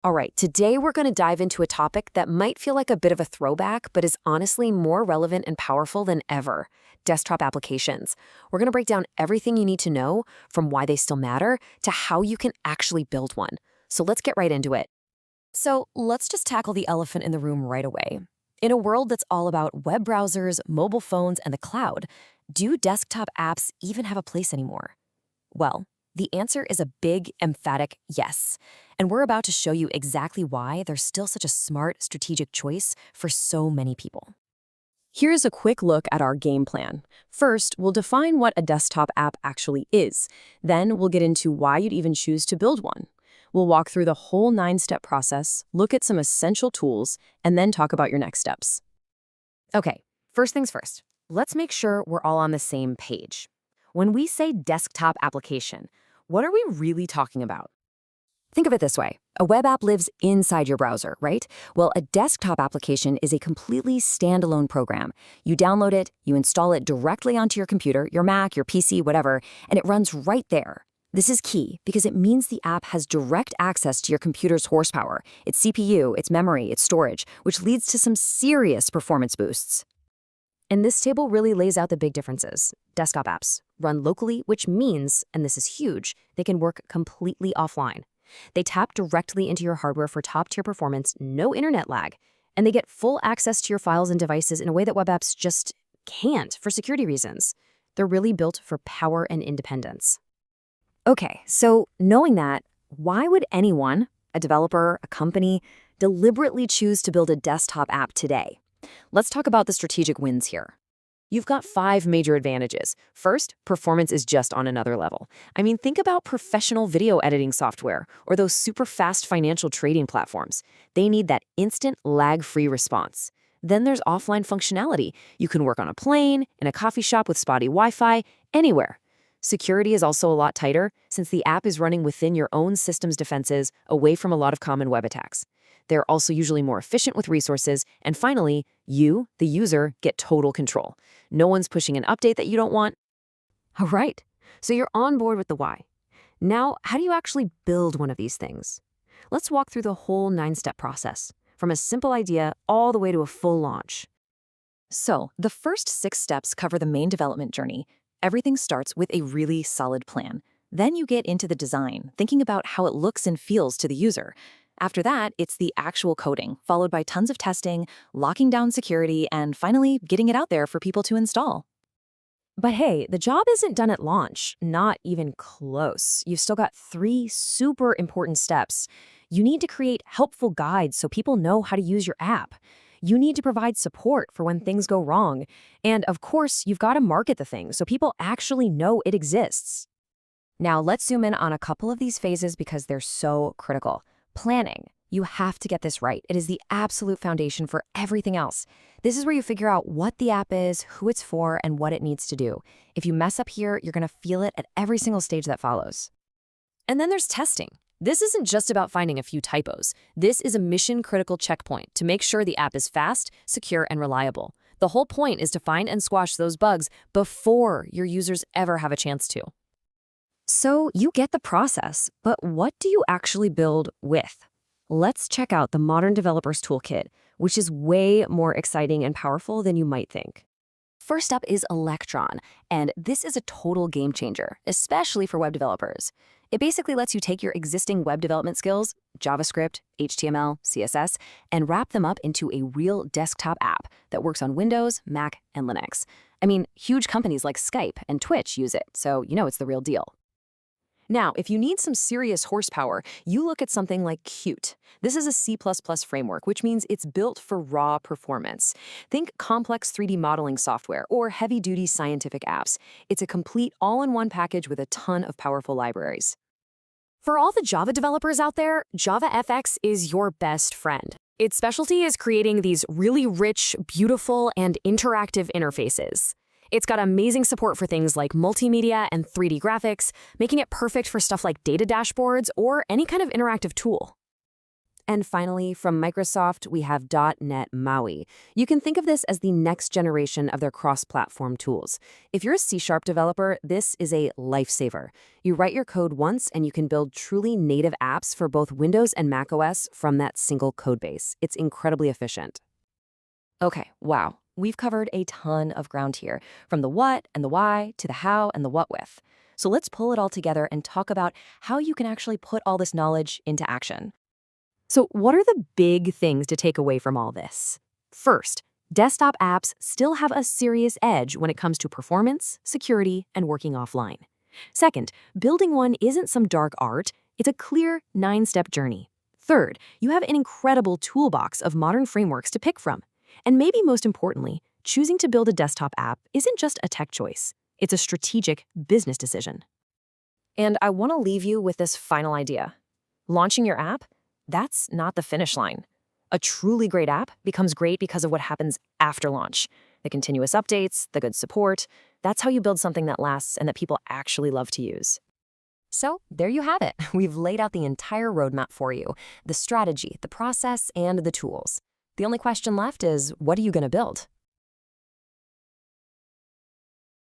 All right, today we're going to dive into a topic that might feel like a bit of a throwback, but is honestly more relevant and powerful than ever: desktop applications. We're going to break down everything you need to know, from why they still matter to how you can actually build one. So let's get right into it. So let's just tackle the elephant in the room right away. In a world that's all about web browsers, mobile phones, and the cloud, do desktop apps even have a place anymore? Well, the answer is a big, emphatic yes. And we're about to show you exactly why they're still such a smart, strategic choice for so many people. Here's a quick look at our game plan. First, we'll define what a desktop app actually is. Then we'll get into why you'd even choose to build one. We'll walk through the whole 9-step process, look at some essential tools, and then talk about your next steps. Okay, first things first. Let's make sure we're all on the same page. When we say desktop application, what are we really talking about? Think of it this way. A web app lives inside your browser, right? Well, a desktop application is a completely standalone program. You download it, you install it directly onto your computer, your Mac, your PC, whatever, and it runs right there. This is key because it means the app has direct access to your computer's horsepower, its CPU, its memory, its storage, which leads to some serious performance boosts. And this table really lays out the big differences. Desktop apps run locally, which means, and this is huge, they can work completely offline. They tap directly into your hardware for top-tier performance, no internet lag, and they get full access to your files and devices in a way that web apps just can't for security reasons. They're really built for power and independence. Okay, so knowing that, why would anyone, a developer, a company, deliberately choose to build a desktop app today? Let's talk about the strategic wins here. You've got 5 major advantages. First, performance is just on another level. I mean, think about professional video editing software or those super fast financial trading platforms. They need that instant, lag-free response. Then there's offline functionality. You can work on a plane, in a coffee shop with spotty Wi-Fi, anywhere. Security is also a lot tighter since the app is running within your own system's defenses, away from a lot of common web attacks. They're also usually more efficient with resources. And finally, you, the user, get total control. No one's pushing an update that you don't want. All right, so you're on board with the why. Now, how do you actually build one of these things? Let's walk through the whole 9-step process, from a simple idea all the way to a full launch. So, the first 6 steps cover the main development journey. Everything starts with a really solid plan. Then you get into the design, thinking about how it looks and feels to the user. After that, it's the actual coding, followed by tons of testing, locking down security, and finally getting it out there for people to install. But hey, the job isn't done at launch, not even close. You've still got 3 super important steps. You need to create helpful guides so people know how to use your app. You need to provide support for when things go wrong. And of course, you've got to market the thing so people actually know it exists. Now, let's zoom in on a couple of these phases because they're so critical. Planning. You have to get this right. It is the absolute foundation for everything else. This is where you figure out what the app is, who it's for, and what it needs to do. If you mess up here, you're going to feel it at every single stage that follows. And then there's testing. This isn't just about finding a few typos. This is a mission-critical checkpoint to make sure the app is fast, secure, and reliable. The whole point is to find and squash those bugs before your users ever have a chance to. So you get the process, but what do you actually build with? Let's check out the Modern Developers Toolkit, which is way more exciting and powerful than you might think. First up is Electron, and this is a total game changer, especially for web developers. It basically lets you take your existing web development skills, JavaScript, HTML, CSS, and wrap them up into a real desktop app that works on Windows, Mac, and Linux. I mean, huge companies like Skype and Twitch use it, so you know it's the real deal. Now, if you need some serious horsepower, you look at something like Qt. This is a C++ framework, which means it's built for raw performance. Think complex 3D modeling software or heavy-duty scientific apps. It's a complete all-in-one package with a ton of powerful libraries. For all the Java developers out there, JavaFX is your best friend. Its specialty is creating these really rich, beautiful, and interactive interfaces. It's got amazing support for things like multimedia and 3D graphics, making it perfect for stuff like data dashboards or any kind of interactive tool. And finally, from Microsoft, we have .NET MAUI. You can think of this as the next generation of their cross-platform tools. If you're a C-sharp developer, this is a lifesaver. You write your code once and you can build truly native apps for both Windows and macOS from that single code base. It's incredibly efficient. Okay, wow. We've covered a ton of ground here, from the what and the why to the how and the what with. So let's pull it all together and talk about how you can actually put all this knowledge into action. So what are the big things to take away from all this? First, desktop apps still have a serious edge when it comes to performance, security, and working offline. Second, building one isn't some dark art, it's a clear 9-step journey. Third, you have an incredible toolbox of modern frameworks to pick from. And maybe most importantly, choosing to build a desktop app isn't just a tech choice, it's a strategic business decision. And I want to leave you with this final idea. Launching your app? That's not the finish line. A truly great app becomes great because of what happens after launch. The continuous updates, the good support. That's how you build something that lasts and that people actually love to use. So there you have it. We've laid out the entire roadmap for you, the strategy, the process, and the tools. The only question left is, what are you going to build?